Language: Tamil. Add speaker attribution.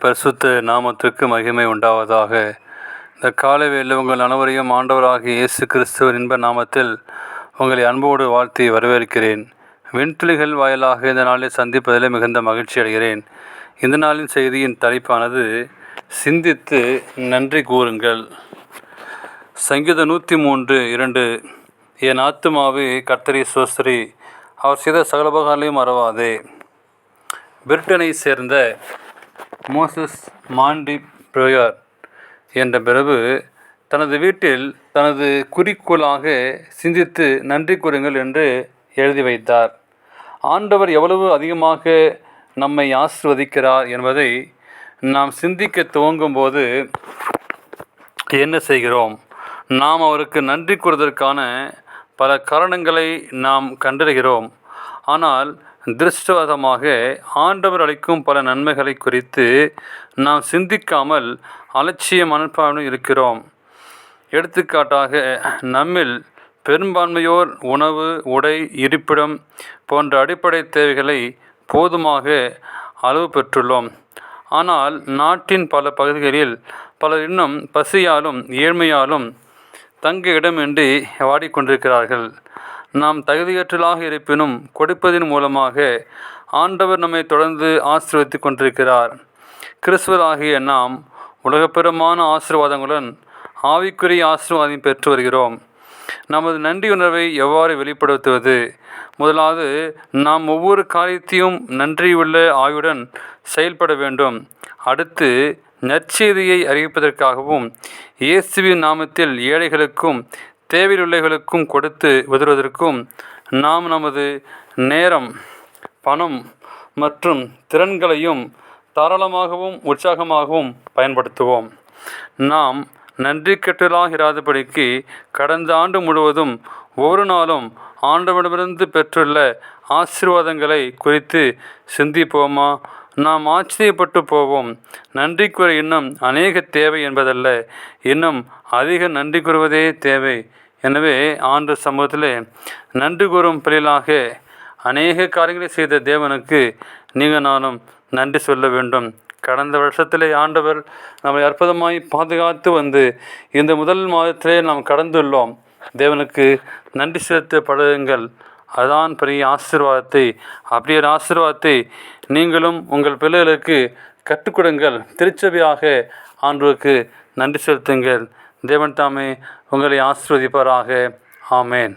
Speaker 1: பரிசுத்த நாமத்திற்கு மகிமை உண்டாவதாக. இந்த காலை வேளையில் உங்கள் அனைவரையும் ஆண்டவராகிய இயேசு கிறிஸ்துவின் இன்ப நாமத்தில் உங்களை அன்போடு வாழ்த்தி வரவேற்கிறேன். விண்துளிகள் வாயிலாக இந்த நாளில் சந்திப்பதில் மிகுந்த மகிழ்ச்சி அடைகிறேன். இந்த நாளின் செய்தியின் தலைப்பானது சிந்தித்து நன்றி கூறுங்கள். சங்கீதம் 103:2 என் ஆத்துமாவே கர்த்தரை ஸ்தோத்திரி, அவர் செய்த சகலபகாரங்களையும் மறவாதே. பிரிட்டனை சேர்ந்த மோசஸ் மாண்டி பிரேயர் என்ற பிரபு தனது வீட்டில் தனது குறிக்கோளாக சிந்தித்து நன்றி கூறுங்கள் என்று எழுதி வைத்தார். ஆண்டவர் எவ்வளவு அதிகமாக நம்மை ஆசீர்வதிக்கிறார் என்பதை நாம் சிந்திக்க துவங்கும் போது என்ன செய்கிறோம்? நாம் அவருக்கு நன்றி கூறுவதற்கான பல காரணங்களை நாம் கண்டறிகிறோம். ஆனால் திருஷ்டவசமாக ஆண்டவர் அளிக்கும் பல நன்மைகளை குறித்து நாம் சிந்திக்காமல் அலட்சிய மனப்பான்மை இருக்கிறோம். எடுத்துக்காட்டாக, நம்மில் பெரும்பான்மையோர் உணவு, உடை, இருப்பிடம் போன்ற அடிப்படை தேவைகளை போதுமாக அளவு பெற்றுள்ளோம். ஆனால் நாட்டின் பல பகுதிகளில் பலர் இன்னும் பசியாலும் ஏழ்மையாலும் தங்க இடமின்றி வாடிக்கொண்டிருக்கிறார்கள். நாம் தகுதியற்றலாக இருப்பினும் கொடுப்பதன் மூலமாக ஆண்டவர் நம்மை தொடர்ந்து ஆசீர்வதித்து கொண்டிருக்கிறார். கிறிஸ்துவராகிய நாம் உலகப்பெருமான ஆசீர்வாதங்களுடன் ஆவிக்குரிய ஆசீர்வாதம் பெற்று வருகிறோம். நமது நன்றியுணர்வை எவ்வாறு வெளிப்படுத்துவது? முதலாவது, நாம் ஒவ்வொரு காரியத்தையும் நன்றியுள்ள ஆயுடன் செயல்பட வேண்டும். அடுத்து, நற்செய்தியை அறிவிப்பதற்காகவும் இயேசுவின் நாமத்தில் ஏழைகளுக்கும் தேவையுள்ளவர்களுக்கும் கொடுத்து உதவுவதற்கும் நாம் நமது நேரம், பணம் மற்றும் திறன்களையும் தாராளமாகவும் உற்சாகமாகவும் பயன்படுத்துவோம். நாம் நன்றி கெட்டலாகிறாதபடிக்கு கடந்த ஆண்டு முழுவதும் ஒவ்வொரு நாளும் ஆண்டவரிடமிருந்து பெற்றுள்ள ஆசீர்வாதங்களை குறித்து சிந்திப்போமா? நாம் ஆச்சரியப்பட்டு போவோம். நன்றி கூற இன்னும் அநேக தேவை என்பதல்ல, இன்னும் அதிக நன்றி கூறுவதே தேவை. எனவே ஆண்டவர் சமூகத்திலே நன்றி கூறும் பிள்ளைகளாக அநேக காரியங்களை செய்த தேவனுக்கு நீங்கள் நானும் நன்றி சொல்ல வேண்டும். கடந்த வருஷத்திலே ஆண்டவர் நம்மை அற்புதமாய் பாதுகாத்து வந்து இந்த முதல் மாதத்திலே நாம் கடந்துள்ளோம். தேவனுக்கு நன்றி செலுத்த பழகுங்கள். அதான் பெரிய ஆசீர்வாதத்தை. அப்படியே ஆசீர்வாதத்தை நீங்களும் உங்கள் பிள்ளைகளுக்கு கற்றுக்கொடுங்கள். திருச்சபையாக ஆண்டவருக்கு நன்றி செலுத்துங்கள். தேவன் தாமே உங்களை ஆசீர்வதிப்பாராக. ஆமேன்.